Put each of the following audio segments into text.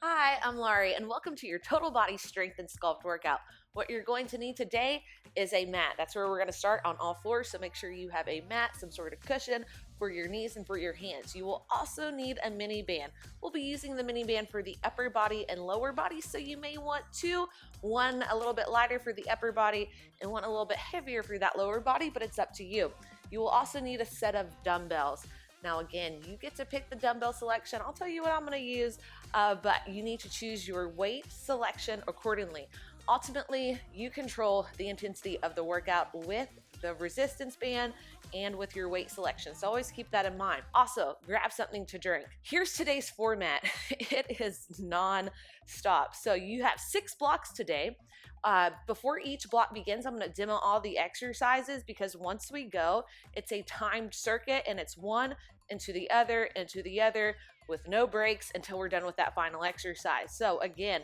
Hi, I'm Laurie, and welcome to your total body strength and sculpt workout. What you're going to need today is a mat. That's where we're going to start on all fours, so make sure you have a mat, some sort of cushion for your knees and for your hands. You will also need a mini band. We'll be using the mini band for the upper body and lower body, so you may want two, one a little bit lighter for the upper body and one a little bit heavier for that lower body, but it's up to you. You will also need a set of dumbbells. Now again, you get to pick the dumbbell selection. I'll tell you what I'm going to use, but you need to choose your weight selection accordingly. Ultimately, you control the intensity of the workout with the resistance band and with your weight selection. So always keep that in mind. Also, grab something to drink. Here's today's format. It is non-stop. So you have 6 blocks today. Before each block begins, I'm going to demo all the exercises because once we go, it's a timed circuit and it's one into the other with no breaks until we're done with that final exercise. So again,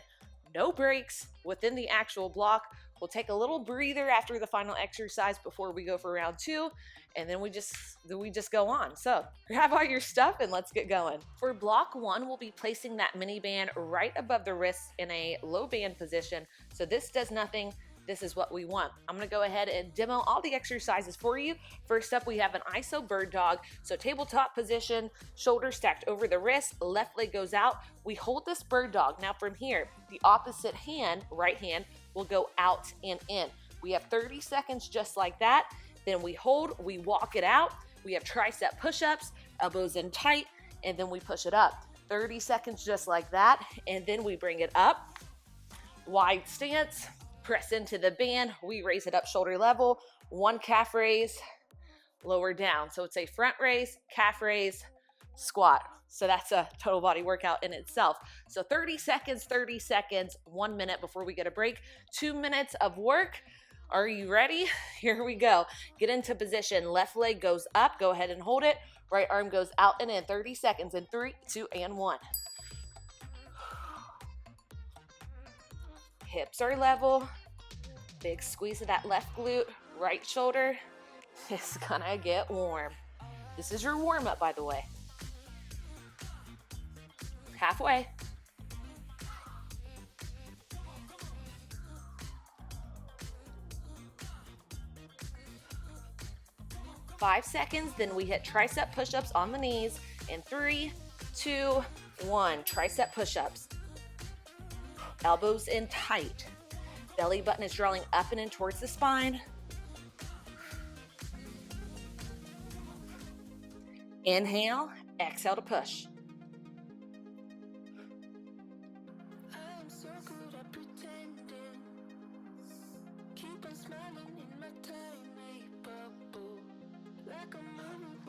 no breaks within the actual block. We'll take a little breather after the final exercise before we go for round 2, and then we just go on. So grab all your stuff and let's get going. For block 1, we'll be placing that mini band right above the wrist in a low band position. So this does nothing. This is what we want. I'm gonna go ahead and demo all the exercises for you. First up, we have an ISO bird dog. So tabletop position, shoulders stacked over the wrist, left leg goes out. We hold this bird dog. Now from here, the opposite hand, right hand, will go out and in. We have 30 seconds just like that. Then we hold, we walk it out. We have tricep push-ups, elbows in tight, and then we push it up. 30 seconds just like that. And then we bring it up, wide stance, press into the band, we raise it up shoulder level, one calf raise, lower down. So it's a front raise, calf raise, squat. So that's a total body workout in itself. So 30 seconds, 1 minute before we get a break, 2 minutes of work. Are you ready? Here we go. Get into position. Left leg goes up. Go ahead and hold it. Right arm goes out and in. 30 seconds in 3, 2, and 1. Hips are level. Big squeeze of that left glute. Right shoulder is gonna get warm. This is your warm up, by the way. Halfway. 5 seconds, then we hit tricep push-ups on the knees in 3, 2, 1. Tricep push-ups. Elbows in tight. Belly button is drawing up and in towards the spine. Inhale, exhale to push.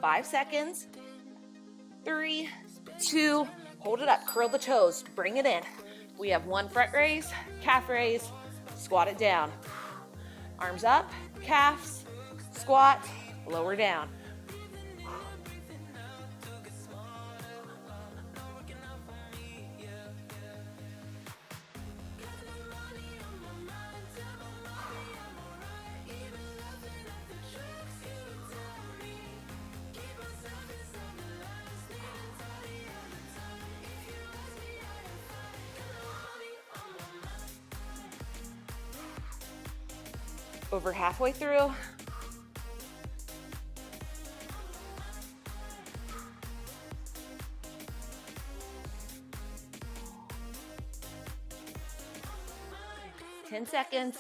Five seconds. 3, 2, hold it up, curl the toes, bring it in. We have one front raise, calf raise, squat it down. Arms up, calves, squat, lower down. Over halfway through. Ten seconds.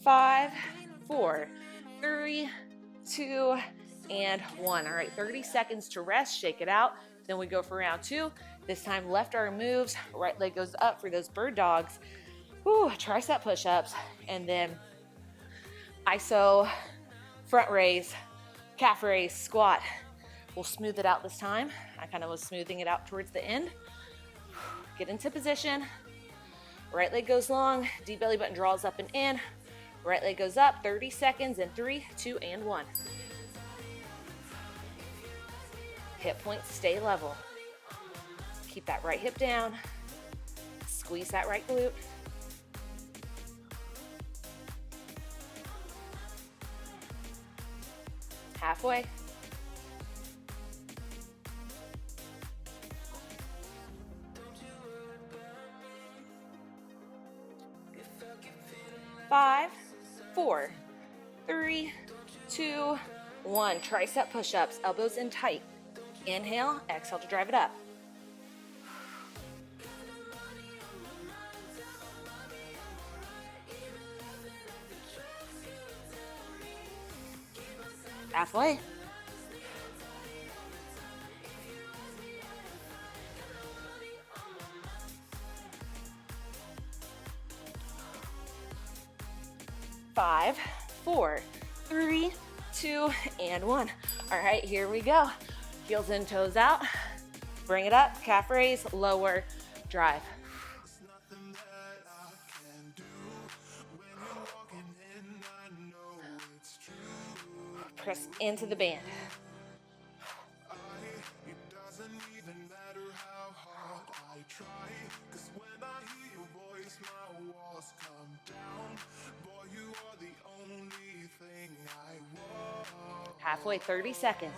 5, 4, 3, 2, and 1. All right, 30 seconds to rest, shake it out. Then we go for round 2. This time left arm moves, right leg goes up for those bird dogs. Woo, tricep push-ups, and then ISO, front raise, calf raise, squat. We'll smooth it out this time. I kind of was smoothing it out towards the end. Get into position. Right leg goes long, deep belly button draws up and in. Right leg goes up, 30 seconds in 3, 2, and 1. Hip points stay level. Keep that right hip down. Squeeze that right glute. Halfway. 5, 4, 3, 2, 1. Tricep push-ups, elbows in tight. Inhale, exhale to drive it up. Halfway. Five, 4, 3, 2, and 1. All right, here we go. Heels in, toes out. Bring it up, calf raise, lower, drive. Press into the band. Halfway, 30 seconds.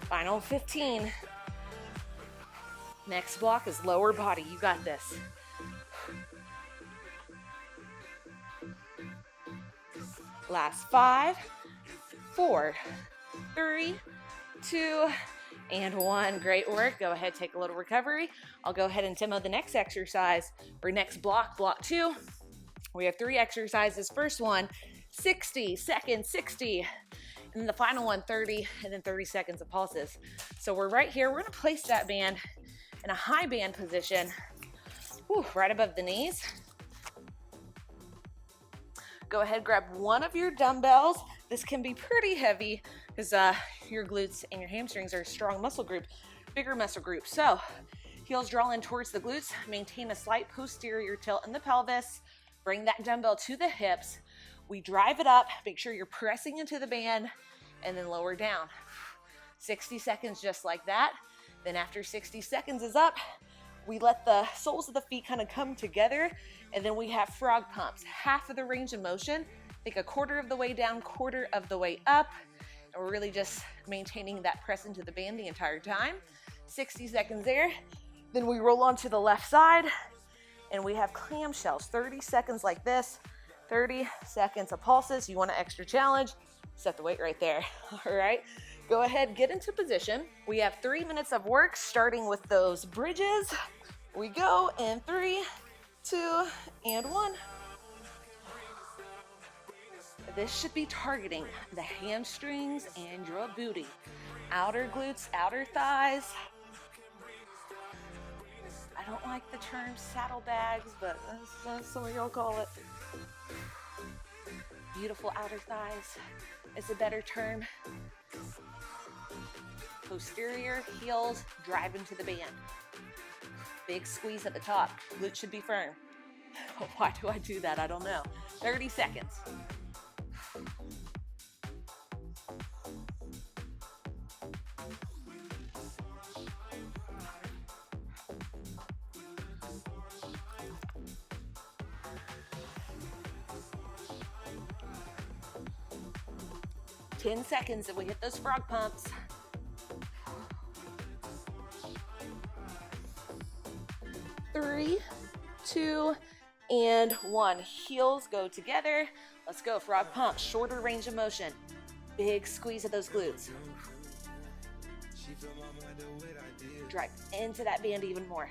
Final 15. Next block is lower body. You got this. Last 5, 4, 3, 2, and 1. Great work. Go ahead, take a little recovery. I'll go ahead and demo the next exercise, or next block, block 2. We have 3 exercises. First one, 60 seconds, 60. And then the final one, 30, and then 30 seconds of pulses. So we're right here. We're gonna place that band in a high band position, right above the knees. Go ahead, grab one of your dumbbells. This can be pretty heavy because your glutes and your hamstrings are a strong muscle group, bigger muscle group. So heels draw in towards the glutes, maintain a slight posterior tilt in the pelvis, bring that dumbbell to the hips. We drive it up, make sure you're pressing into the band, and then lower down. 60 seconds just like that. Then after 60 seconds is up, we let the soles of the feet kind of come together, and then we have frog pumps. Half of the range of motion, think a quarter of the way down, quarter of the way up, and we're really just maintaining that press into the band the entire time. 60 seconds there. Then we roll onto the left side, and we have clamshells, 30 seconds like this, 30 seconds of pulses. You want an extra challenge? Set the weight right there. All right, go ahead, get into position. We have 3 minutes of work, starting with those bridges. We go in 3, 2, and 1. This should be targeting the hamstrings and your booty. Outer glutes, outer thighs. I don't like the term saddlebags, but that's some of y'all call it. Beautiful outer thighs is a better term. Posterior heels drive into the band. Big squeeze at the top. Glutes should be firm. Why do I do that? I don't know. 30 seconds. Ten seconds and we hit those frog pumps. Three, 2, and 1. Heels go together. Let's go, frog pump, shorter range of motion. Big squeeze of those glutes. Drive into that band even more.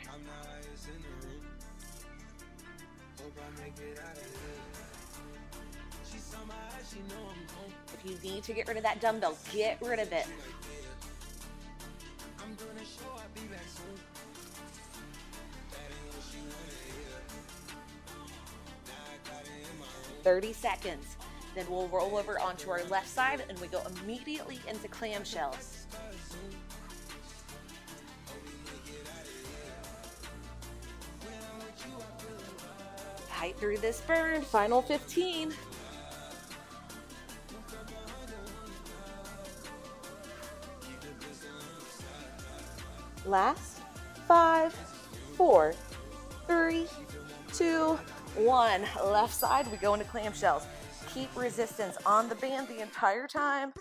If you need to get rid of that dumbbell, get rid of it. 30 seconds. Then we'll roll over onto our left side and we go immediately into clamshells. Tight through this burn, final 15. Last 5, 4, 3, 2, 1. Left side, we go into clamshells. Keep resistance on the band the entire time.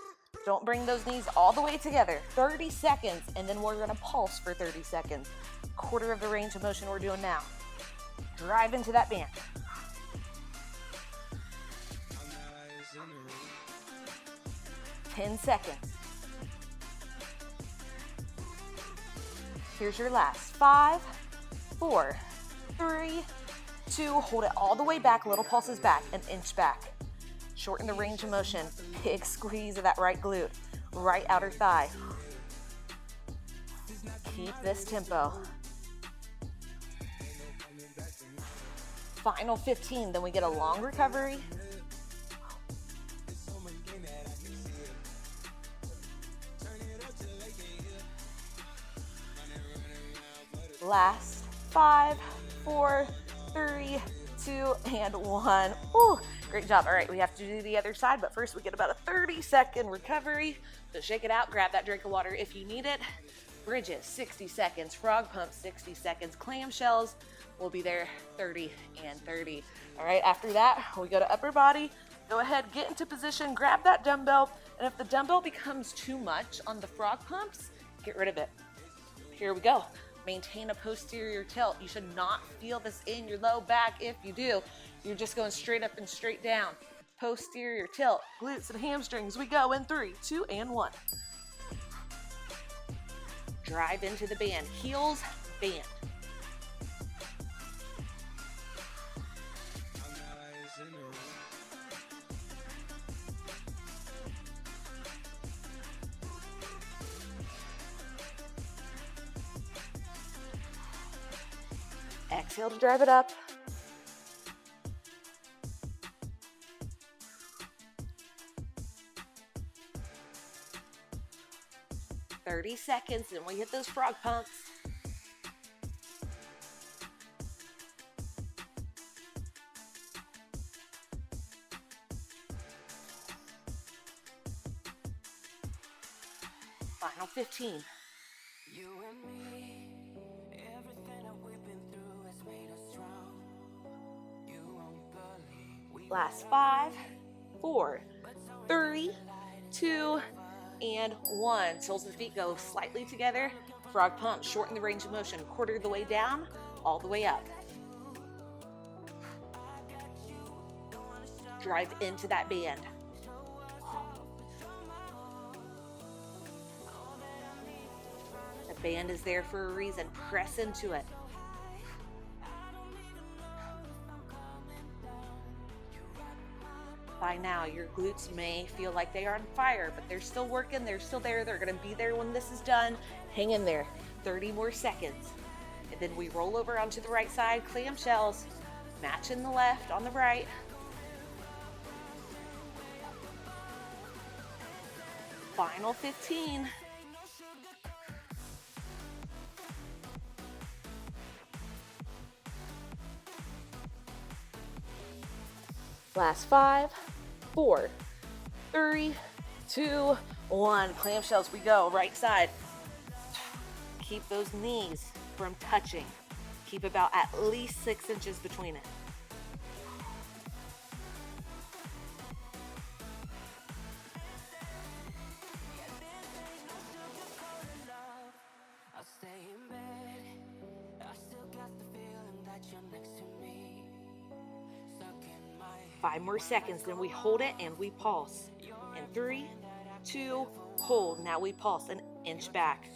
Don't bring those knees all the way together. 30 seconds, and then we're gonna pulse for 30 seconds. Quarter of the range of motion we're doing now. Drive into that band. Ten seconds. Here's your last. 5, 4, 3, 2. Hold it all the way back. Little pulses back, an inch back. Shorten the range of motion. Big squeeze of that right glute, right outer thigh. Keep this tempo. Final 15, then we get a long recovery. Last 5, 4, 3, 2, and 1. Ooh, great job. All right, we have to do the other side, but first we get about a 30-second recovery. So shake it out, grab that drink of water if you need it. Bridges, 60 seconds. Frog pumps, 60 seconds. Clamshells will be there 30 and 30. All right, after that, we go to upper body. Go ahead, get into position, grab that dumbbell, and if the dumbbell becomes too much on the frog pumps, get rid of it. Here we go. Maintain a posterior tilt. You should not feel this in your low back. If you do, you're just going straight up and straight down. Posterior tilt, glutes and hamstrings. We go in 3, 2, and 1. Drive into the band. Heels, band. Exhale to drive it up. "30 seconds, and we hit those frog pumps. Final 15. Last 5, 4, 3, 2, and 1. Soles of the feet go slightly together. Frog pump, shorten the range of motion. Quarter of the way down, all the way up. Drive into that band. The band is there for a reason. Press into it. By now, your glutes may feel like they are on fire, but they're still working, they're still there, they're gonna be there when this is done. Hang in there, 30 more seconds. And then we roll over onto the right side, clamshells, matching the left on the right. Final 15. Last 5, 4, 3, 2, 1. Clamshells, we go. Right side. Keep those knees from touching. Keep about at least 6 inches between it. Five more seconds, then we hold it and we pulse. In 3, 2, hold. Now we pulse an inch back.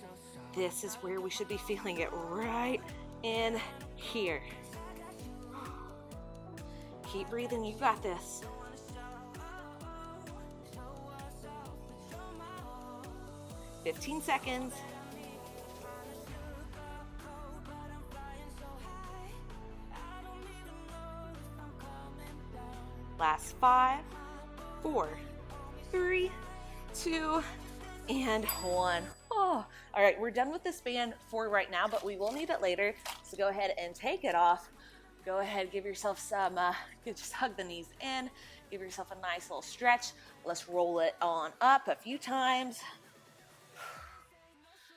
This is where we should be feeling it, right in here. Keep breathing, you got this. "15 seconds. Last 5, 4, 3, 2, and 1. Oh, all right, we're done with this band for right now, but we will need it later. So go ahead and take it off. Go ahead, give yourself some, just hug the knees in. Give yourself a nice little stretch. Let's roll it on up a few times.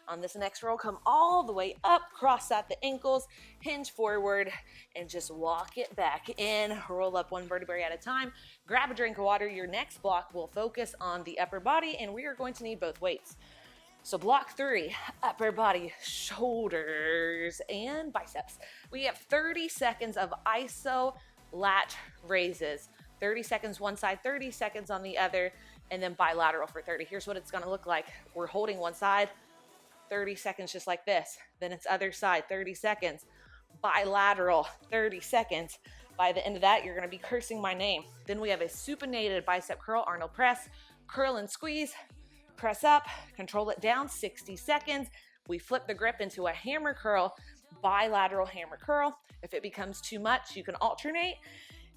On this next roll, come all the way up, cross at the ankles, hinge forward, and just walk it back in. Roll up one vertebrae at a time. Grab a drink of water. Your next block will focus on the upper body, and we are going to need both weights. So block 3, upper body, shoulders, and biceps. We have 30 seconds of iso lat raises. 30 seconds one side, 30 seconds on the other, and then bilateral for 30. Here's what it's gonna look like. We're holding one side, 30 seconds just like this. Then it's other side, 30 seconds. Bilateral, 30 seconds. By the end of that, you're gonna be cursing my name. Then we have a supinated bicep curl, Arnold press, curl and squeeze, press up, control it down, 60 seconds. We flip the grip into a hammer curl, bilateral hammer curl. If it becomes too much, you can alternate.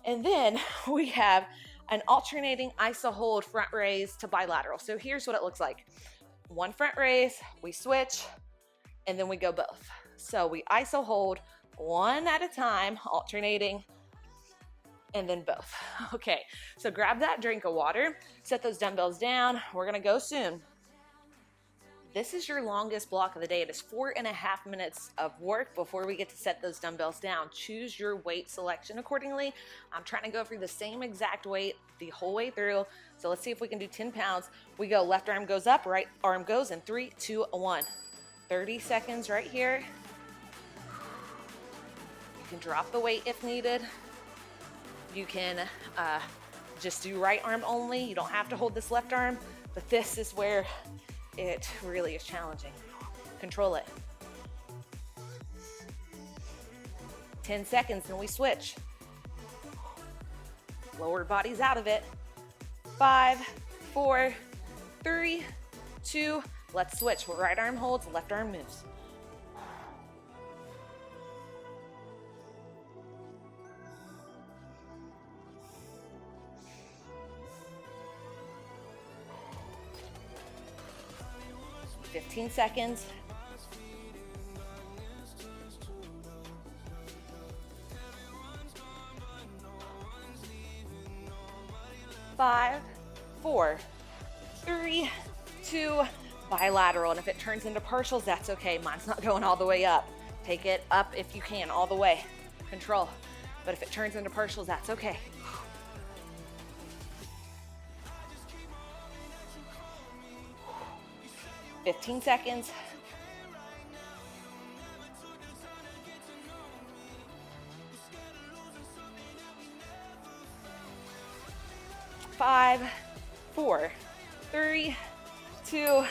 And then we have an alternating iso hold front raise to bilateral. So here's what it looks like. One front raise, we switch, and then we go both. So we iso hold one at a time, alternating, and then both. Okay, so grab that drink of water, set those dumbbells down. We're gonna go soon. This is your longest block of the day. It is 4.5 minutes of work before we get to set those dumbbells down. Choose your weight selection accordingly. I'm trying to go for the same exact weight the whole way through. So let's see if we can do 10 pounds. We go, left arm goes up, right arm goes in 3, 2, 1. 30 seconds right here. You can drop the weight if needed. You can just do right arm only. You don't have to hold this left arm, but this is where it really is challenging. Control it. 10 seconds and we switch. Lower body's out of it. 5, 4, 3, 2, let's switch. Right arm holds, left arm moves. $15 seconds. 5, 4, 3, 2, bilateral. And if it turns into partials, that's okay. Mine's not going all the way up. Take it up if you can, all the way. Control. But if it turns into partials, that's okay. $15 seconds. 5, 4, 3, 2,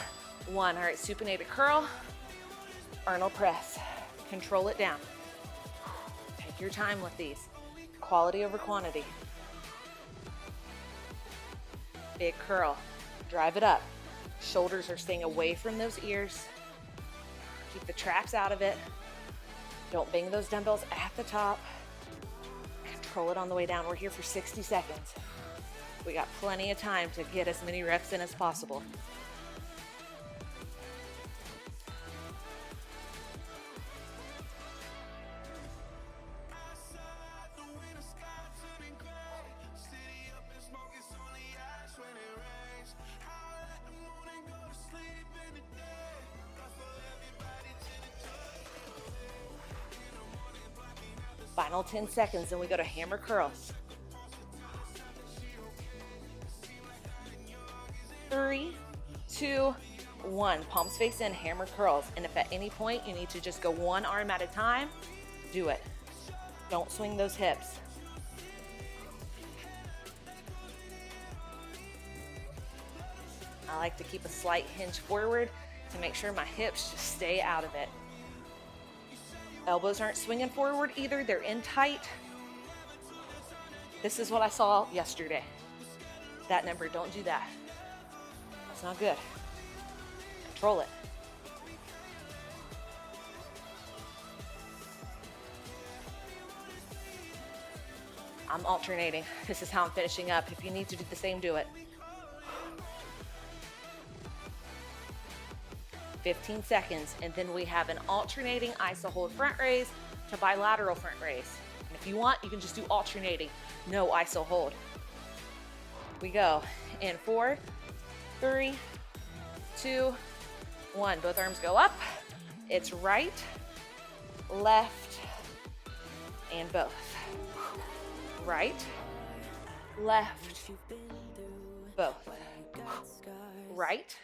1. All right, supinated curl, Arnold press. Control it down. Take your time with these. Quality over quantity. Big curl. Drive it up. Shoulders are staying away from those ears. Keep the traps out of it. Don't bang those dumbbells at the top. Control it on the way down. We're here for 60 seconds. We got plenty of time to get as many reps in as possible. Final 10 seconds, and we go to hammer curls. 3, 2, 1. Palms face in, hammer curls. And if at any point you need to just go one arm at a time, do it. Don't swing those hips. I like to keep a slight hinge forward to make sure my hips just stay out of it. Elbows aren't swinging forward either. They're in tight. This is what I saw yesterday. That number, don't do that. That's not good. Control it. I'm alternating. This is how I'm finishing up. If you need to do the same, do it. 15 seconds, and then we have an alternating iso hold front raise to bilateral front raise. And if you want, you can just do alternating, no iso hold. We go in 4, 3, 2, 1. Both arms go up. It's right, left, and both. Right, left, both. Right,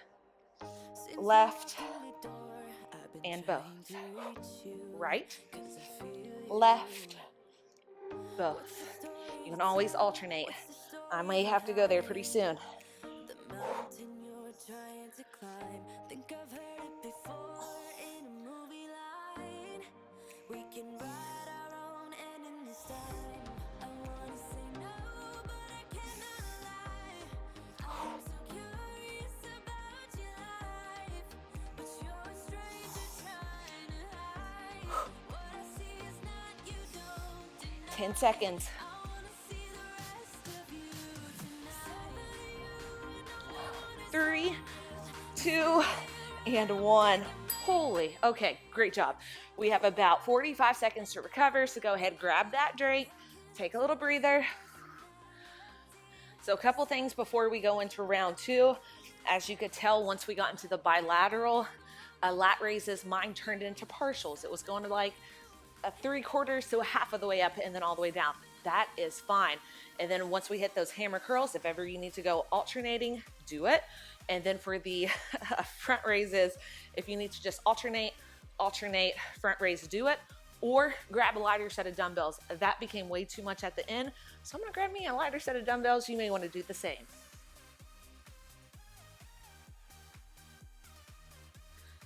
left, and both. Right, left, both. You can always alternate. I may have to go there pretty soon. Ten seconds. 3, 2, and 1. Holy, okay, great job. We have about 45 seconds to recover, so go ahead, grab that drink, take a little breather. So a couple things before we go into round 2. As you could tell, once we got into the bilateral lat raises, mine turned into partials. It was going to like a 3/4 to a half of the way up and then all the way down. That is fine. And then once we hit those hammer curls, if ever you need to go alternating, do it. And then for the front raises, if you need to just alternate, front raise, do it. Or grab a lighter set of dumbbells. That became way too much at the end. So I'm gonna grab me a lighter set of dumbbells. You may wanna do the same.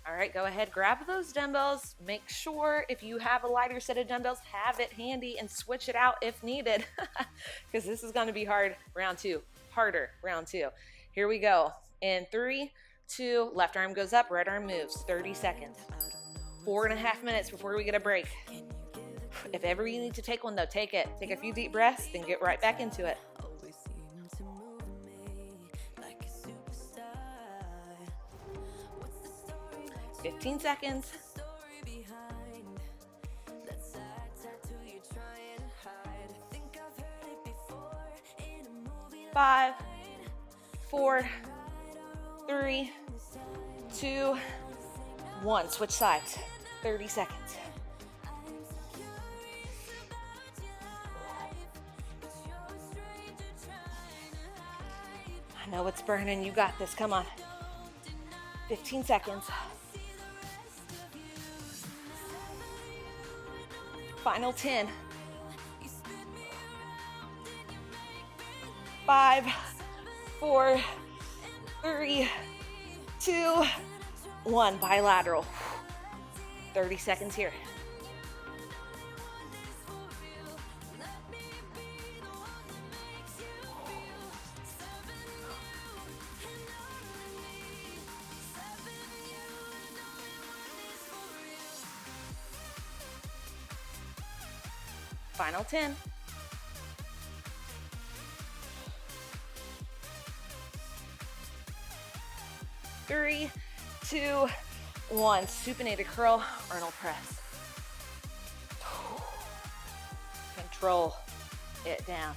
All right, go ahead, grab those dumbbells. Make sure if you have a lighter set of dumbbells, have it handy and switch it out if needed, because this is gonna be hard round 2, harder round 2. Here we go. In 3, 2, left arm goes up, right arm moves, 30 seconds. 4.5 minutes before we get a break. If ever you need to take one though, take it. Take a few deep breaths, then get right back into it. 15 seconds. 5, 4, 3, 2, 1. Switch sides. 30 seconds. I know it's burning. You got this. Come on. 15 seconds. Final 10. 5, 4, 3, 2, 1. Bilateral. 30 seconds here. Final 10. 3, 2, 1. Supinated curl, Arnold press. Control it down.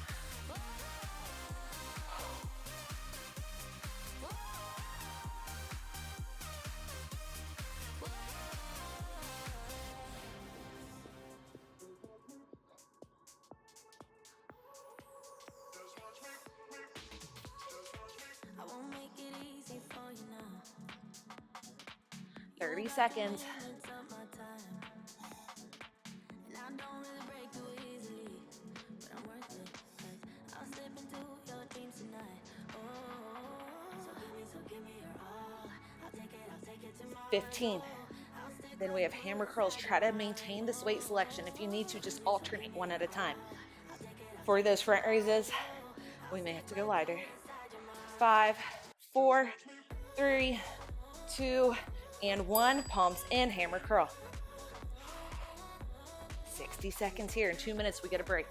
I won't make it easy for you now. 30 seconds. I'm worth it. 'Cause I'll step into your dreams tonight. So give me your all. I'll take it tomorrow. 15. Then we have hammer curls. Try to maintain this weight selection. If you need to, just alternate one at a time. For those front raises, we may have to go lighter. 5, 4, 3, 2, and 1. Palms in, hammer curl. 60 seconds here. In 2 minutes, we get a break.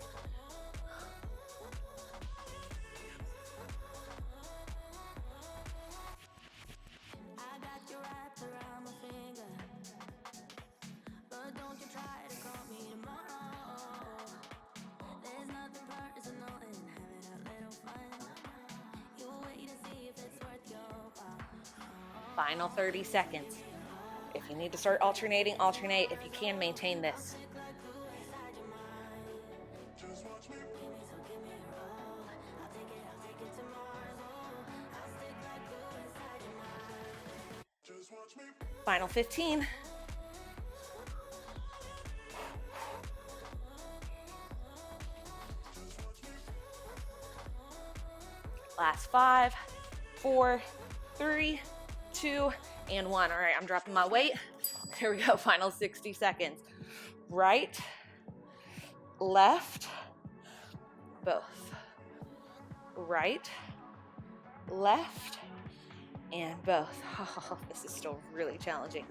Final 30 seconds. You need to start alternating, alternate if you can maintain this. Final 15. Last 5, 4, 3, 2, and 1. All right, I'm dropping my weight. Here we go, final 60 seconds. Right, left, both. Right, left, and both. Oh, this is still really challenging.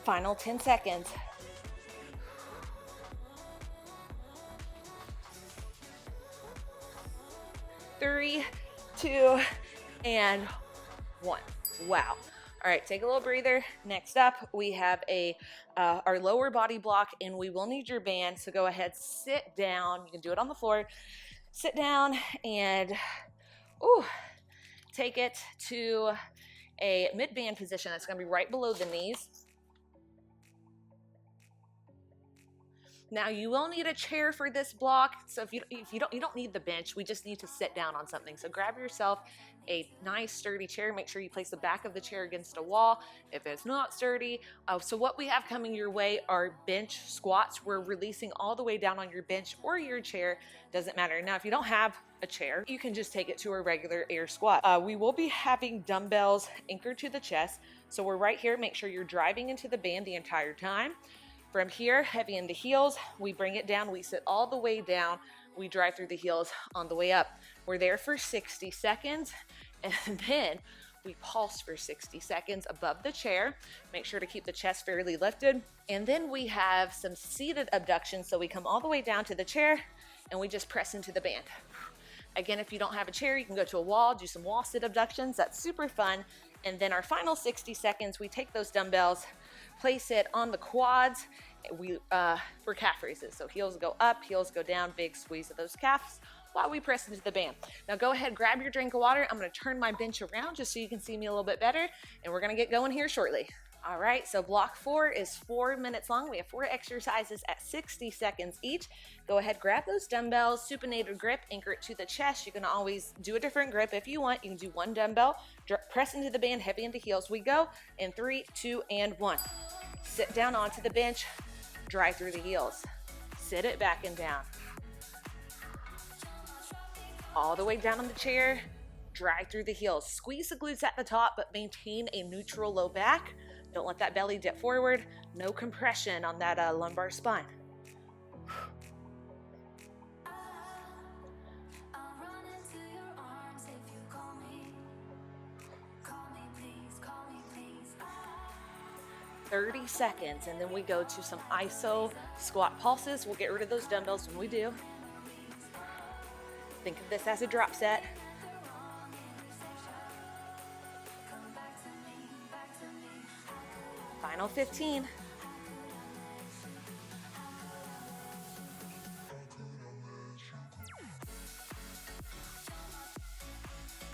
Final 10 seconds. 3, 2, and 1. Wow. All right, take a little breather. Next up, we have our lower body block, and we will need your band. So go ahead, sit down. You can do it on the floor. Sit down and take it to a mid-band position. That's going to be right below the knees. Now you will need a chair for this block. So if you don't need the bench, we just need to sit down on something. So grab yourself a nice sturdy chair. Make sure you place the back of the chair against a wall if it's not sturdy. So what we have coming your way are bench squats. We're releasing all the way down on your bench or your chair, doesn't matter. Now if you don't have a chair, you can just take it to a regular air squat. We will be having dumbbells anchored to the chest. So we're right here. Make sure you're driving into the band the entire time. From here, heavy into heels, we bring it down, we sit all the way down, we drive through the heels on the way up. We're there for 60 seconds, and then we pulse for 60 seconds above the chair. Make sure to keep the chest fairly lifted. And then we have some seated abductions, so we come all the way down to the chair, and we just press into the band. Again, if you don't have a chair, you can go to a wall, do some wall sit abductions. That's super fun. And then our final 60 seconds, we take those dumbbells, place it on the quads for calf raises. So heels go up, heels go down, big squeeze of those calves while we press into the band. Now go ahead, grab your drink of water. I'm going to turn my bench around just so you can see me a little bit better, and we're going to get going here shortly. All right, so block 4 is 4 minutes long. We have 4 exercises at 60 seconds each. Go ahead, grab those dumbbells, supinated grip, anchor it to the chest. You can always do a different grip if you want. You can do one dumbbell, press into the band, heavy into heels. We go in 3, 2, and 1. Sit down onto the bench, drive through the heels. Sit it back and down. All the way down on the chair, drive through the heels. Squeeze the glutes at the top, but maintain a neutral low back. Don't let that belly dip forward. No compression on that lumbar spine. I'll run into your arms if you call me. Call me please, call me please. 30 seconds, and then we go to some iso squat pulses. We'll get rid of those dumbbells when we do. Think of this as a drop set. Final 15.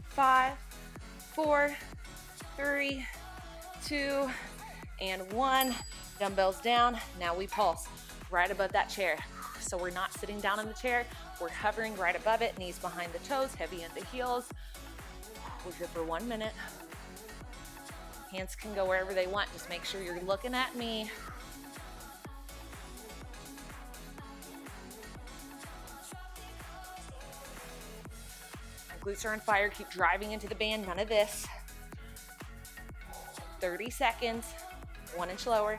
Five, 4, 3, 2, and 1. Dumbbells down. Now we pulse right above that chair. So we're not sitting down in the chair. We're hovering right above it. Knees behind the toes, heavy into heels. We're here for 1 minute. Hands can go wherever they want. Just make sure you're looking at me. My glutes are on fire. Keep driving into the band. None of this. 30 seconds. 1 inch lower.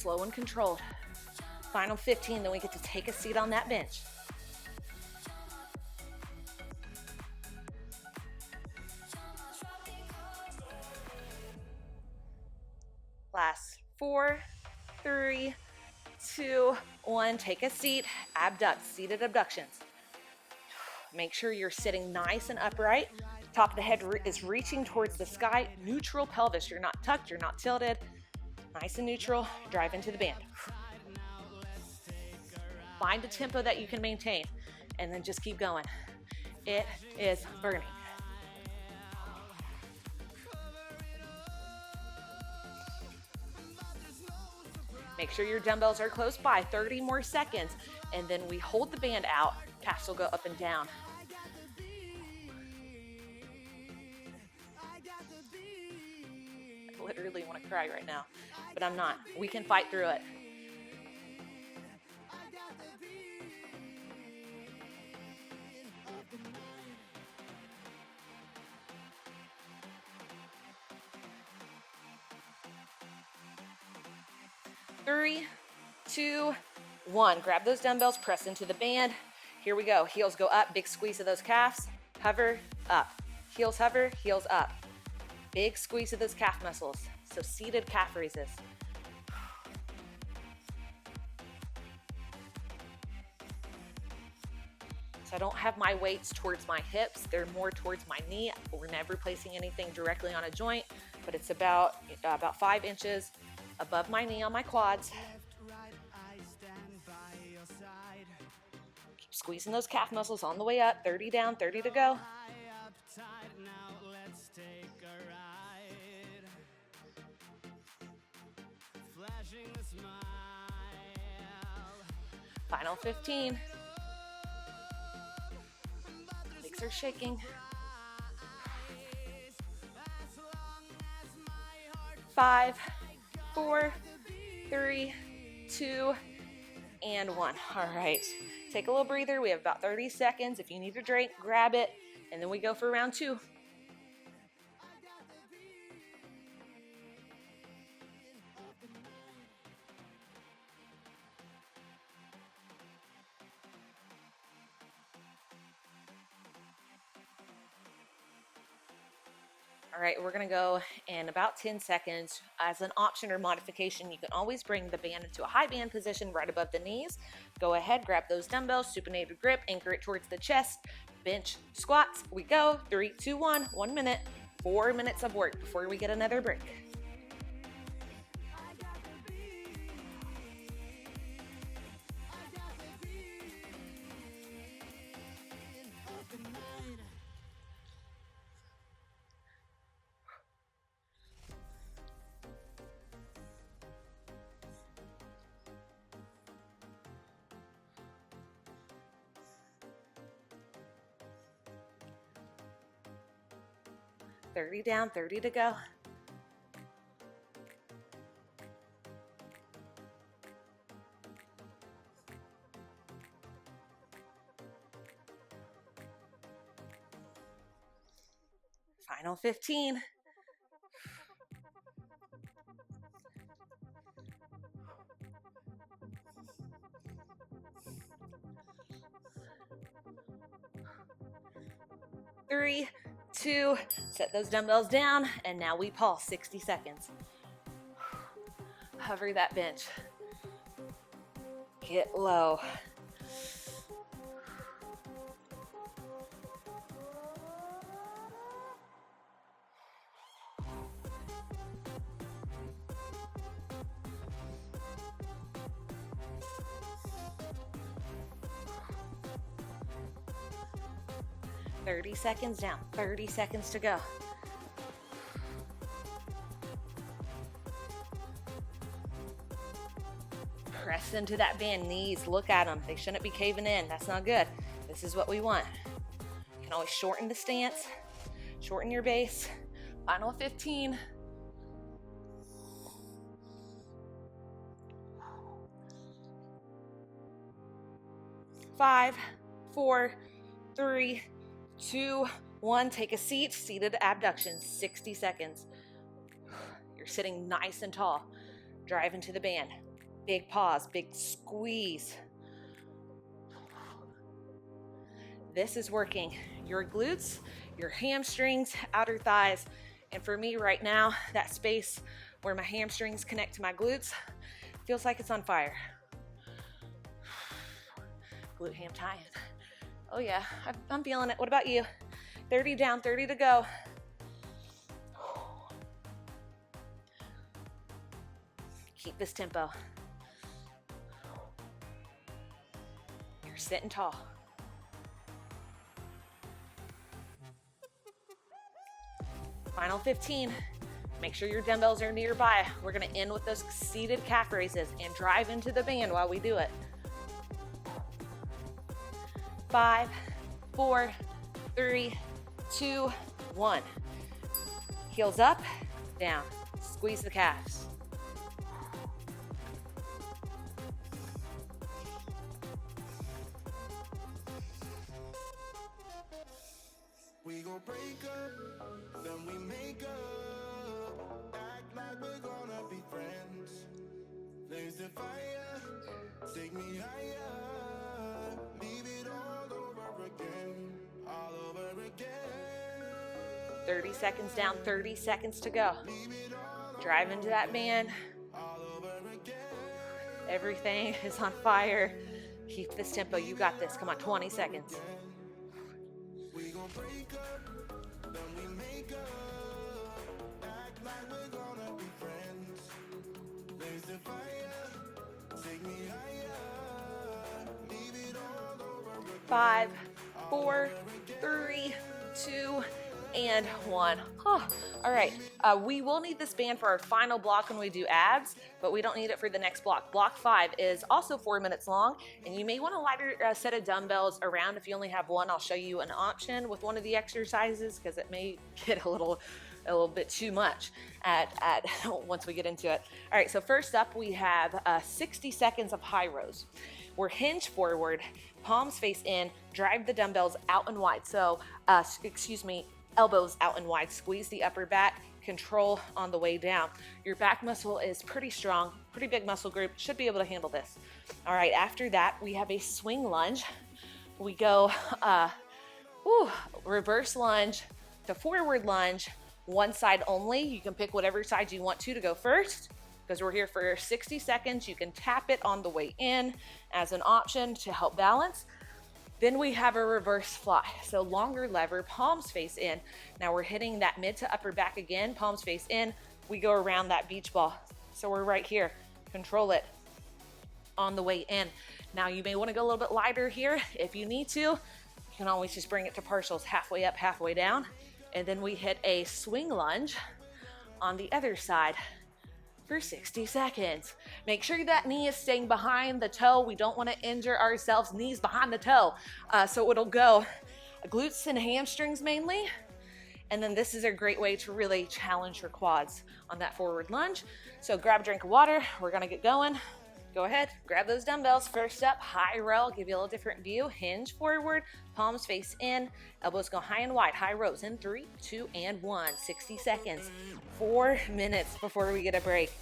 slow and controlled. Final 15, then we get to take a seat on that bench. Last 4, 3, 2, 1. Take a seat, abduct, seated abductions. Make sure you're sitting nice and upright. Top of the head is reaching towards the sky. Neutral pelvis. You're not tucked, you're not tilted. Nice and neutral. Drive into the band. Find a tempo that you can maintain, and then just keep going. It is burning. Make sure your dumbbells are close by. 30 more seconds, and then we hold the band out. Calves will go up and down. I literally want to cry right now, but I'm not. We can fight through it. Three, 2, 1. Grab those dumbbells, press into the band. Here we go. Heels go up, big squeeze of those calves. Hover, up. Heels hover, heels up. Big squeeze of those calf muscles. So seated calf raises. So I don't have my weights towards my hips. They're more towards my knee. We're never placing anything directly on a joint, but it's about 5 inches above my knee on my quads. Keep squeezing those calf muscles on the way up. 30 down, 30 to go. Final 15. Legs are shaking. 5, 4, 3, 2, and 1. All right, take a little breather. We have about 30 seconds. If you need a drink, grab it, and then we go for round 2. All right, we're gonna go in about 10 seconds. As an option or modification, you can always bring the band into a high band position right above the knees. Go ahead, grab those dumbbells, supinated grip, anchor it towards the chest, bench squats. We go, 3, 2, 1, 1 minute, 4 minutes of work before we get another break. Thirty down, 30 to go. Final 15. Three, 2, set those dumbbells down, and now we pause 60 seconds. Hover that bench. Get low. Thirty seconds down, 30 seconds to go. Press into that band, knees, look at them. They shouldn't be caving in, that's not good. This is what we want. You can always shorten the stance, shorten your base. Final 15. Five, 4, 3, 2, 1. Take a seat. Seated abductions. 60 seconds. You're sitting nice and tall. Drive into the band. Big pause, big squeeze. This is working your glutes, your hamstrings, outer thighs, and for me right now, that space where my hamstrings connect to my glutes feels like it's on fire. Glute ham tie-in. Oh yeah, I'm feeling it. What about you? 30 down, 30 to go. Keep this tempo. You're sitting tall. Final 15. Make sure your dumbbells are nearby. We're gonna end with those seated calf raises and drive into the band while we do it. 5, 4, 3, 2, 1. Heels up, down. Squeeze the calves. We gon' break up, then we make up. Act like we're gonna be friends. Flames the fire, take me higher. Leave it all over again, all over again. 30 seconds down, 30 seconds to go. Drive into that band. Everything is on fire. Keep this tempo. You got this. Come on, 20 seconds. We gon' break up, then we make up. Act like we're gonna be friends. Flames the fire, take me higher. Leave it all over again. 5, 4, 3, 2, and 1. Oh, all right. We will need this band for our final block when we do abs, but we don't need it for the next block. Block 5 is also 4 minutes long, and you may want a lighter set of dumbbells around. If you only have one, I'll show you an option with one of the exercises because it may get a little bit too much at once we get into it. All right, so first up we have 60 seconds of high rows. We're hinge forward, palms face in, drive the dumbbells out and wide. So, elbows out and wide, squeeze the upper back, control on the way down. Your back muscle is pretty strong, pretty big muscle group, should be able to handle this. All right, after that, we have a swing lunge. We go reverse lunge to forward lunge, one side only. You can pick whatever side you want to go first because we're here for 60 seconds. You can tap it on the way in as an option to help balance. Then we have a reverse fly. So longer lever, palms face in. Now we're hitting that mid to upper back again, palms face in. We go around that beach ball. So we're right here. Control it on the way in. Now you may want to go a little bit lighter here. If you need to, you can always just bring it to partials, halfway up, halfway down. And then we hit a swing lunge on the other side for 60 seconds. Make sure that knee is staying behind the toe. We don't want to injure ourselves. Knees behind the toe. So it'll go glutes and hamstrings mainly. And then this is a great way to really challenge your quads on that forward lunge. So grab a drink of water. We're going to get going. Go ahead, grab those dumbbells. First up, high row. Give you a little different view. Hinge forward, palms face in, elbows go high and wide. High rows in 3, 2, and 1. 60 seconds, 4 minutes before we get a break.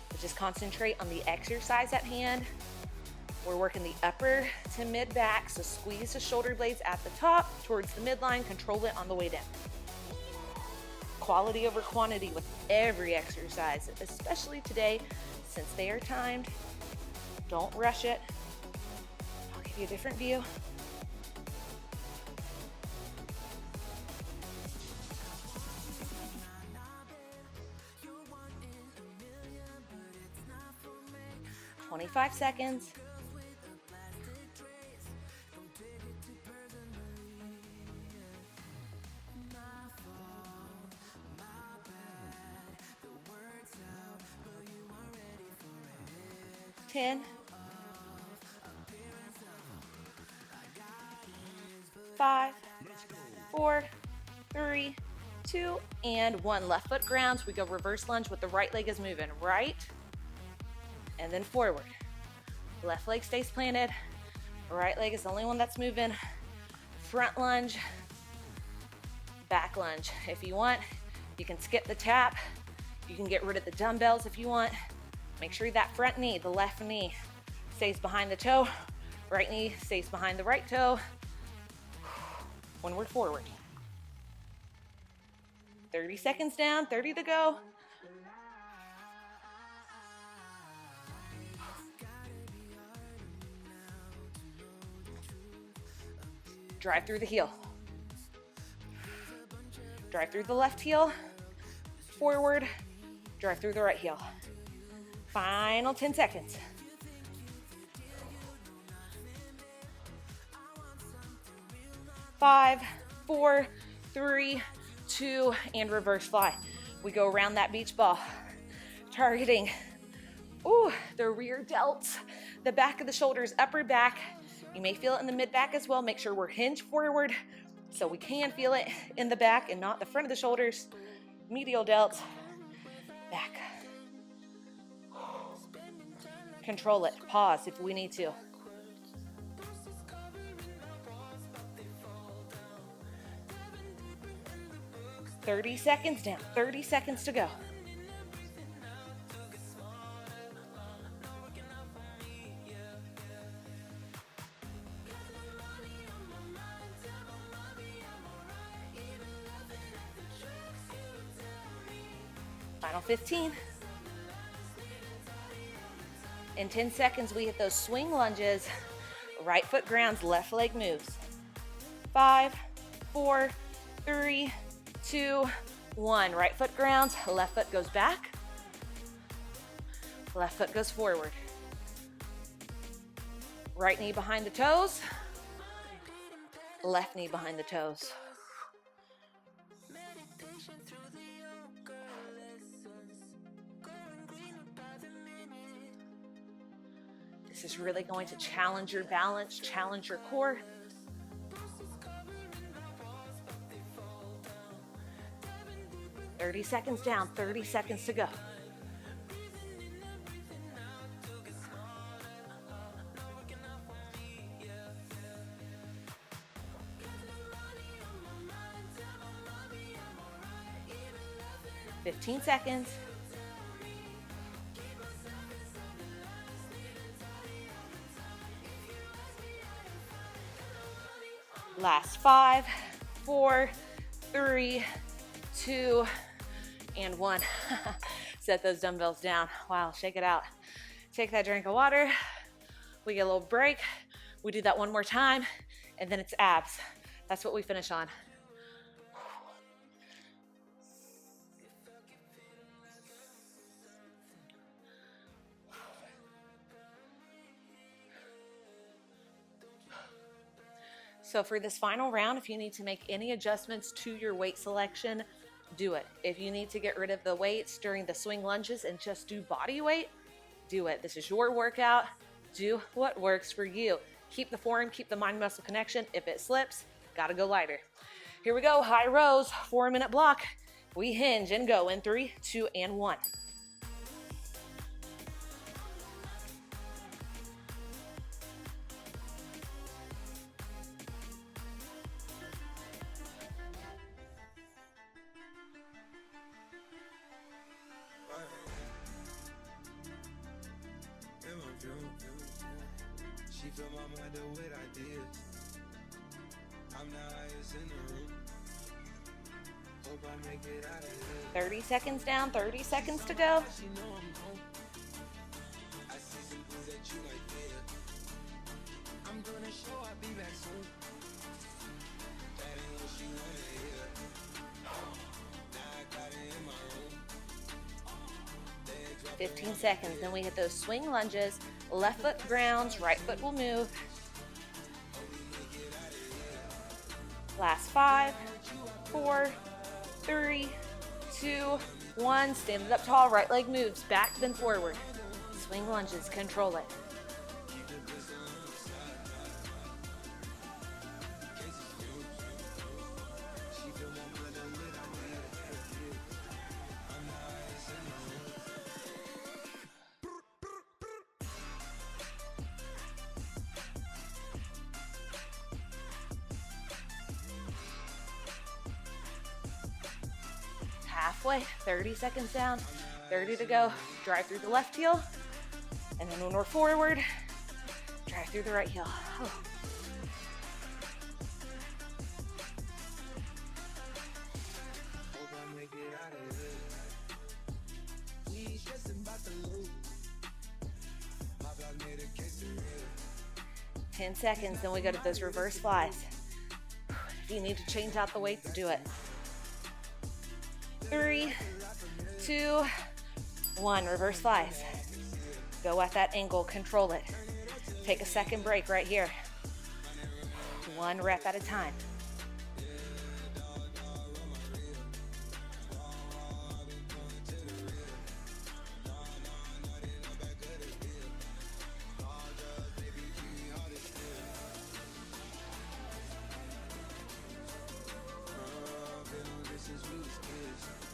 But just concentrate on the exercise at hand. We're working the upper to mid back, so squeeze the shoulder blades at the top towards the midline. Control it on the way down. Quality over quantity with every exercise, especially today since they are timed. Don't rush it. I'll give you a different view. "25 seconds. "10. 5, 4, 3, 2, and 1. Left foot grounds. We go reverse lunge with the right leg is moving right and then forward. Left leg stays planted. Right leg is the only one that's moving. Front lunge, back lunge. If you want, you can skip the tap. You can get rid of the dumbbells if you want. Make sure that front knee, the left knee, stays behind the toe. Right knee stays behind the right toe. When we're forward. 30 seconds down, 30 to go. Drive through the heel. Drive through the left heel. Forward. Drive through the right heel. Final 10 seconds. Five, four, three, two, and reverse fly. We go around that beach ball, targeting the rear delts, the back of the shoulders, upper back. You may feel it in the mid back as well. Make sure we're hinged forward so we can feel it in the back and not the front of the shoulders. Medial delts, back. Control it, pause if we need to. "30 seconds down, 30 seconds to go. Final 15. In 10 seconds, we hit those swing lunges. Right foot grounds, left leg moves. 5, 4, 3, 2, 1. Right foot grounds, left foot goes back. Left foot goes forward. Right knee behind the toes. Left knee behind the toes. This is really going to challenge your balance, challenge your core. "30 seconds down, 30 seconds to go. "15 seconds. Last 5, 4, 3, 2, and 1. Set those dumbbells down. Wow, shake it out. Take that drink of water. We get a little break. We do that one more time, and then it's abs. That's what we finish on. So for this final round, if you need to make any adjustments to your weight selection, do it. If you need to get rid of the weights during the swing lunges and just do body weight, do it. This is your workout. Do what works for you. Keep the form, keep the mind-muscle connection. If it slips, gotta go lighter. Here we go, high rows, 4-minute block. We hinge and go in 3, 2, and 1. She fill my mind up with ideas. I'm the highest in the room. Hope I make it out of here. 30 seconds down, 30 seconds to go. She know I'm home. I see some things that you like there. I'm gonna show I'll be back soon. That ain't what she wanna hear. Now I got it in my room. 15 seconds, then we hit those swing lunges. Left foot grounds, right foot will move. Last 5, 4, 3, 2, 1. Stand it up tall, right leg moves, back then forward. Swing lunges, control it. Halfway, 30 seconds down. 30 to go. Drive through the left heel. And then when we're forward, drive through the right heel. Oh. Hope I make it out of here. We ain't stressing about the loot. My block made a case of real. 10 seconds, then we go to those reverse flies. If you need to change out the weights, do it. 3, 2, 1, reverse flies. Go at that angle, control it. Take a second break right here. 1 rep at a time.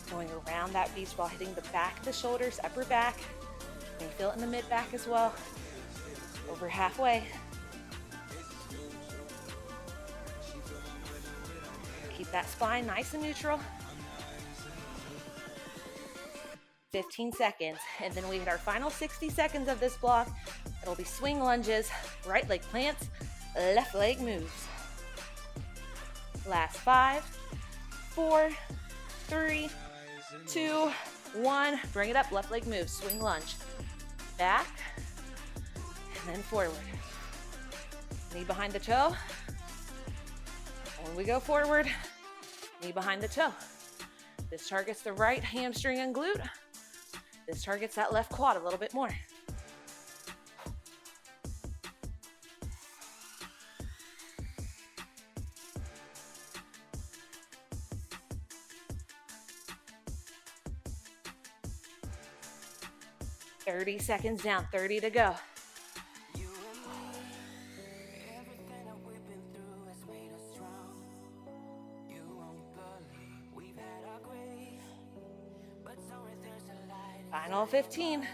Going around that beast ball, hitting the back of the shoulders, upper back. You can feel it in the mid back as well. Over halfway. Keep that spine nice and neutral. 15 seconds, and then we hit our final 60 seconds of this block. It'll be swing lunges, right leg plants, left leg moves. Last 5, 4, 3, 2, 1. Bring it up, left leg moves, swing lunge. Back, and then forward. Knee behind the toe. When we go forward, knee behind the toe. This targets the right hamstring and glute. This targets that left quad a little bit more. $30 seconds down, 30 to go. Final 15.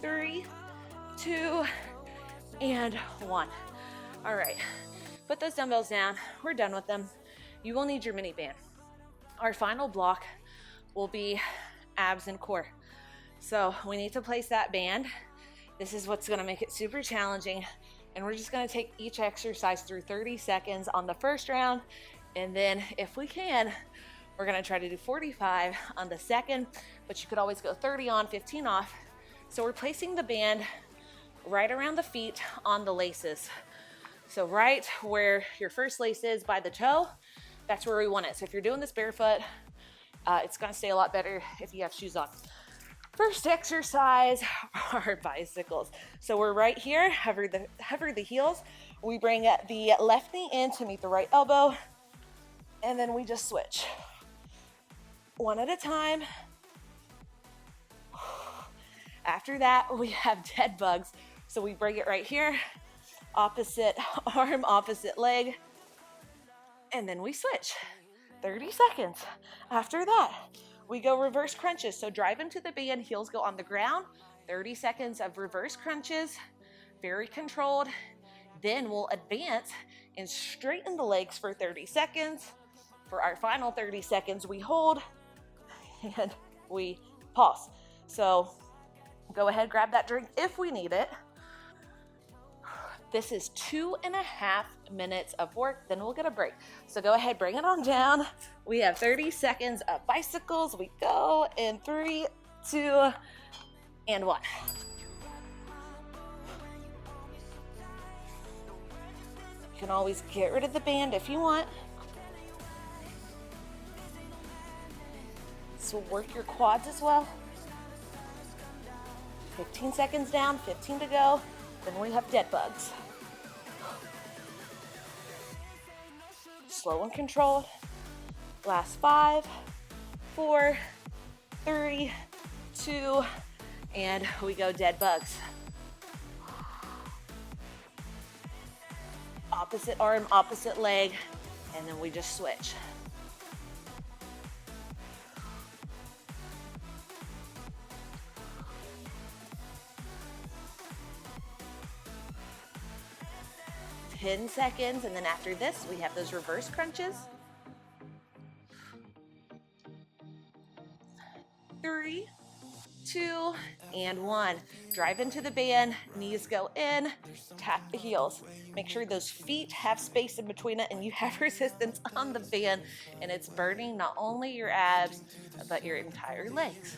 Three, 2, and 1. All right, put those dumbbells down. We're done with them. You will need your mini band. Our final block will be abs and core. So we need to place that band. This is what's gonna make it super challenging. And we're just gonna take each exercise through 30 seconds on the first round. And then if we can, we're gonna try to do 45 on the second, but you could always go 30 on, 15 off. So we're placing the band right around the feet on the laces. So right where your first lace is by the toe, that's where we want it. So if you're doing this barefoot, it's gonna stay a lot better if you have shoes on. First exercise are bicycles. So we're right here, hover the heels. We bring the left knee in to meet the right elbow, and then we just switch. One at a time. After that, we have dead bugs. So we bring it right here, opposite arm, opposite leg, and then we switch. 30 seconds. After that, we go reverse crunches. So drive into the band, heels go on the ground. 30 seconds of reverse crunches, very controlled. Then we'll advance and straighten the legs for 30 seconds. For our final 30 seconds, we hold and we pause. So go ahead, grab that drink if we need it. This is 2.5 minutes of work, then we'll get a break. So go ahead, bring it on down. We have 30 seconds of bicycles. We go in 3, 2, and 1. You can always get rid of the band if you want. So work your quads as well. 15 seconds down, 15 to go. Then we have dead bugs. Slow and controlled. Last 5, 4, 3, 2, and we go dead bugs. Opposite arm, opposite leg, and then we just switch. 10 seconds, and then after this, we have those reverse crunches. 3, 2, and 1. Drive into the band, knees go in, tap the heels. Make sure those feet have space in between it and you have resistance on the band, and it's burning not only your abs, but your entire legs.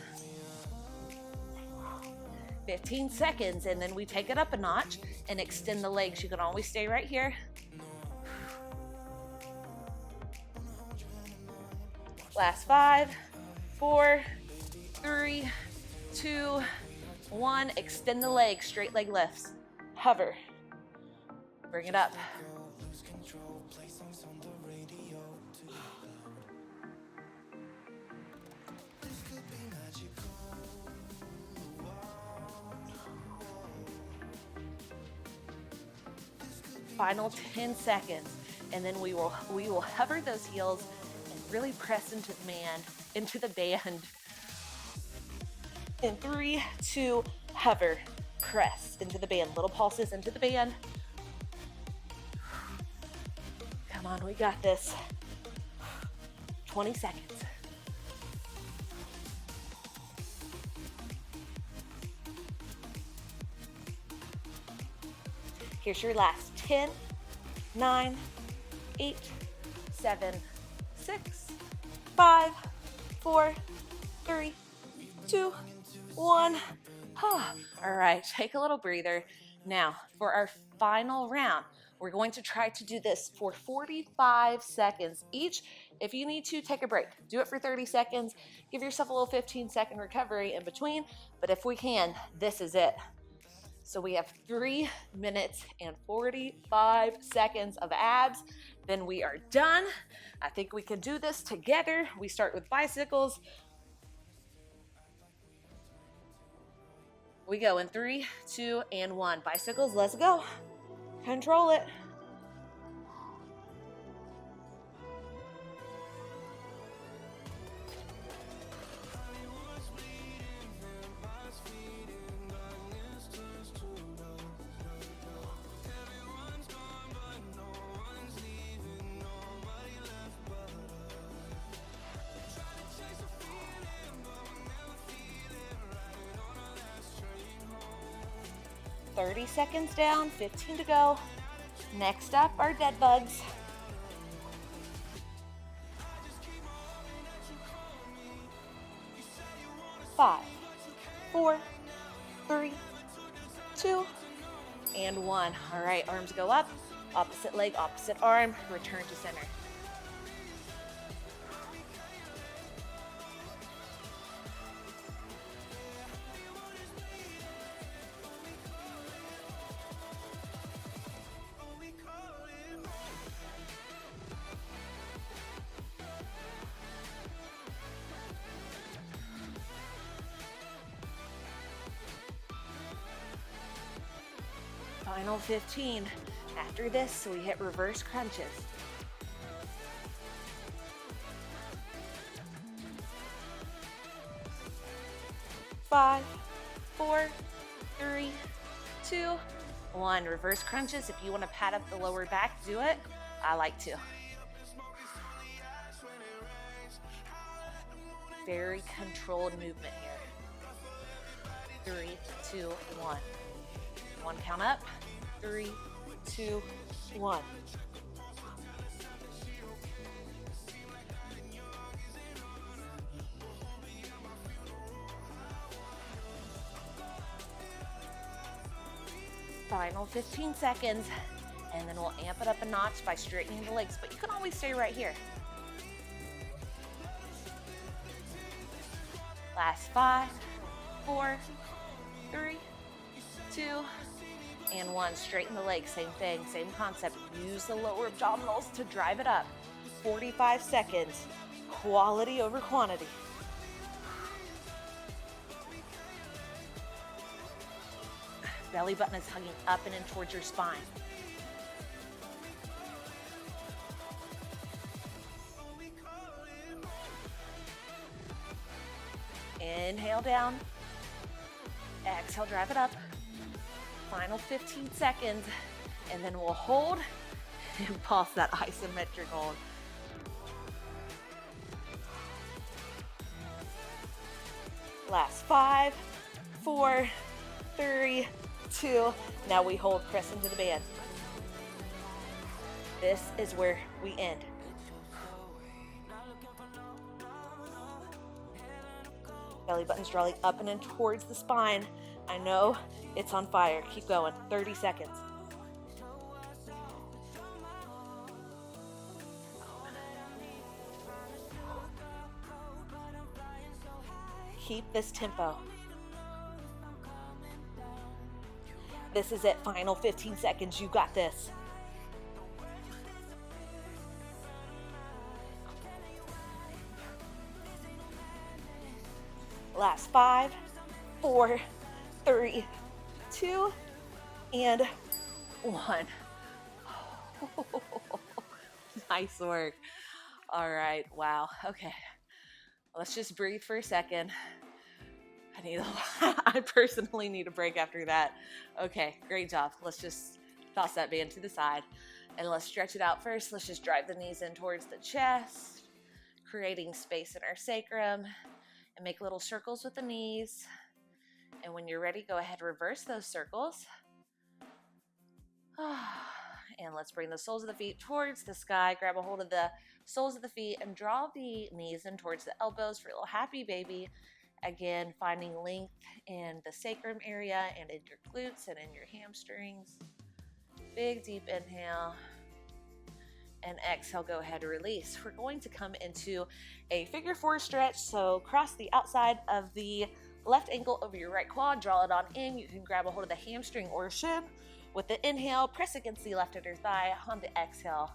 15 seconds, and then we take it up a notch and extend the legs. You can always stay right here. Last 5, 4, 3, 2, 1. Extend the legs, straight leg lifts. Hover. Bring it up. Final 10 seconds, and then we will hover those heels and really press into the band. In 3, 2, hover, press into the band. Little pulses into the band. Come on, we got this. 20 seconds. Here's your last 10, 9, 8, 7, 6, 5, 4, 3, 2, 1. All right, take a little breather. Now, for our final round, we're going to try to do this for 45 seconds each. If you need to, take a break. Do it for 30 seconds. Give yourself a little 15-second recovery in between. But if we can, this is it. So we have 3 minutes and 45 seconds of abs. Then we are done. I think we can do this together. We start with bicycles. We go in 3, 2, and 1. Bicycles, let's go. Control it. $30 seconds down, 15 to go. Next up are dead bugs. Five, 4, 3, 2, and 1. All right, arms go up, opposite leg, opposite arm, return to center. Final 15. After this, we hit reverse crunches. Five, 4, 3, 2, 1. Reverse crunches. If you want to pad up the lower back, do it. I like to. Very controlled movement here. 3, 2, 1. 1 count up. 3, 2, 1. Final 15 seconds, and then we'll amp it up a notch by straightening the legs, but you can always stay right here. Last 5, 4, 3, 2, and 1. Straighten the legs, same thing, same concept. Use the lower abdominals to drive it up. 45 seconds, quality over quantity. Belly button is hugging up and in towards your spine. Inhale down. Exhale, drive it up. Final 15 seconds. And then we'll hold and pulse that isometric hold. Last 5, 4, 3, 2. Now we hold, press into the band. This is where we end. Belly button's drawing up and in towards the spine. I know it's on fire. Keep going. 30 seconds. Keep this tempo. This is it. Final 15 seconds. You got this. Last 5, 4, 3, 2, and 1. Nice work. All right. Wow. Okay. Let's just breathe for a second. I personally need a break after that. Okay, great job. Let's just toss that band to the side and let's stretch it out first. Let's just drive the knees in towards the chest, creating space in our sacrum, and make little circles with the knees. And when you're ready, go ahead, reverse those circles. And let's bring the soles of the feet towards the sky. Grab a hold of the soles of the feet and draw the knees in towards the elbows for a little happy baby. Again, finding length in the sacrum area and in your glutes and in your hamstrings. Big deep inhale. And exhale, go ahead and release. We're going to come into a figure 4 stretch. So cross the outside of the left ankle over your right quad. Draw it on in. You can grab a hold of the hamstring or shin. With the inhale, press against the left inner thigh. On the exhale,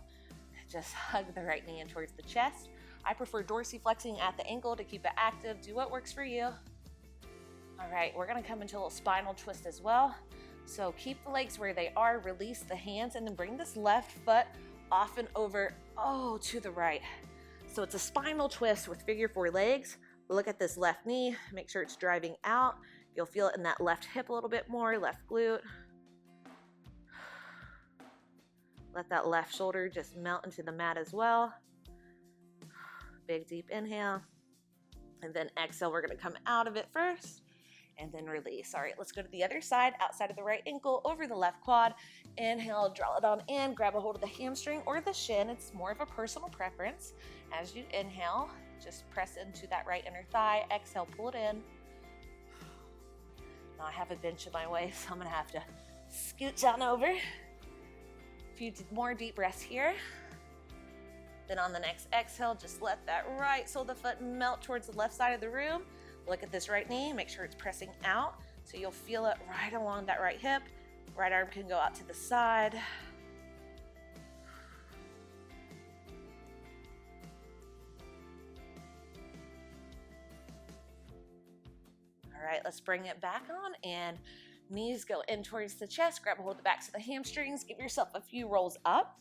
just hug the right knee in towards the chest. I prefer dorsiflexing at the ankle to keep it active. Do what works for you. All right, we're gonna come into a little spinal twist as well. So keep the legs where they are, release the hands, and then bring this left foot off and over, to the right. So it's a spinal twist with figure 4 legs. Look at this left knee, make sure it's driving out. You'll feel it in that left hip a little bit more, left glute. Let that left shoulder just melt into the mat as well. Big deep inhale. And then exhale, we're gonna come out of it first and then release. All right, let's go to the other side, outside of the right ankle, over the left quad. Inhale, draw it on in, grab a hold of the hamstring or the shin. It's more of a personal preference. As you inhale, just press into that right inner thigh. Exhale, pull it in. Now I have a bench in my way, so I'm gonna have to scooch on over. A few more deep breaths here. Then on the next exhale, just let that right sole of the foot melt towards the left side of the room. Look at this right knee, make sure it's pressing out. So you'll feel it right along that right hip. Right arm can go out to the side. All right, let's bring it back on and knees go in towards the chest. Grab a hold of the backs of the hamstrings. Give yourself a few rolls up.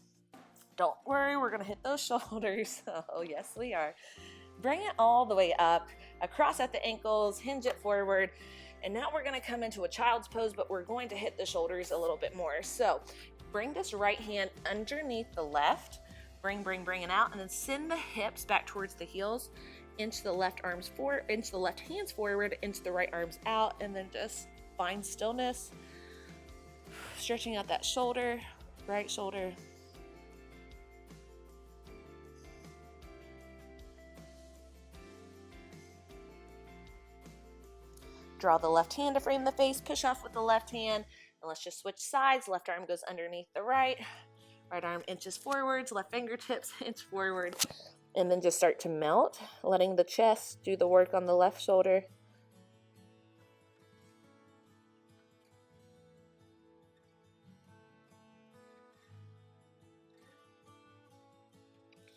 Don't worry, we're gonna hit those shoulders. Oh, yes, we are. Bring it all the way up, across at the ankles, hinge it forward. And now we're gonna come into a child's pose, but we're going to hit the shoulders a little bit more. So bring this right hand underneath the left. Bring it out, and then send the hips back towards the heels, into the left arms forward, into the left hands forward, into the right arms out, and then just find stillness. Stretching out that shoulder, right shoulder. Draw the left hand to frame the face, push off with the left hand, and let's just switch sides. Left arm goes underneath the right. Right arm inches forwards, left fingertips inch forward, and then just start to melt, letting the chest do the work on the left shoulder.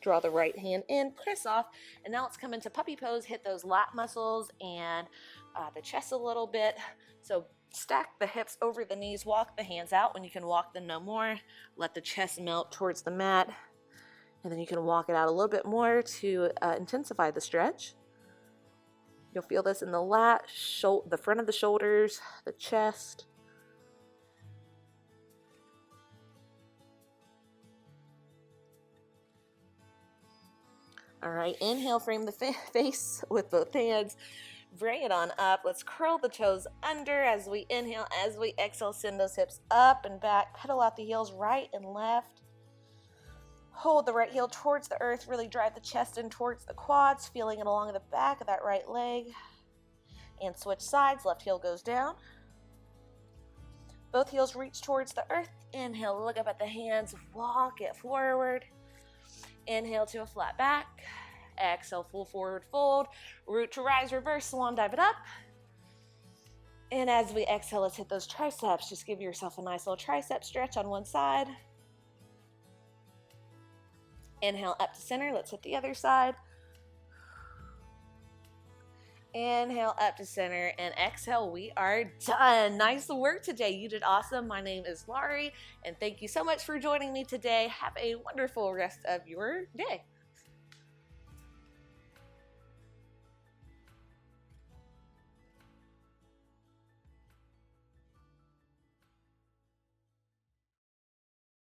Draw the right hand in, press off, and now let's come into puppy pose. Hit those lat muscles and the chest a little bit. So stack the hips over the knees, walk the hands out. When you can walk them no more, let the chest melt towards the mat, and then you can walk it out a little bit more to intensify the stretch. You'll feel this in the lat, the front of the shoulders, the chest. All right, inhale, frame the face with both hands. Bring it on up. Let's curl the toes under as we inhale. As we exhale, send those hips up and back. Pedal out the heels right and left. Hold the right heel towards the earth. Really drive the chest in towards the quads, feeling it along the back of that right leg. And switch sides. Left heel goes down. Both heels reach towards the earth. Inhale, look up at the hands. Walk it forward. Inhale to a flat back. Exhale, full forward fold. Root to rise, reverse swan, dive it up. And as we exhale, let's hit those triceps. Just give yourself a nice little tricep stretch on one side. Inhale up to center. Let's hit the other side. Inhale up to center and exhale. We are done. Nice work today. You did awesome. My name is Laurie, and thank you so much for joining me today. Have a wonderful rest of your day.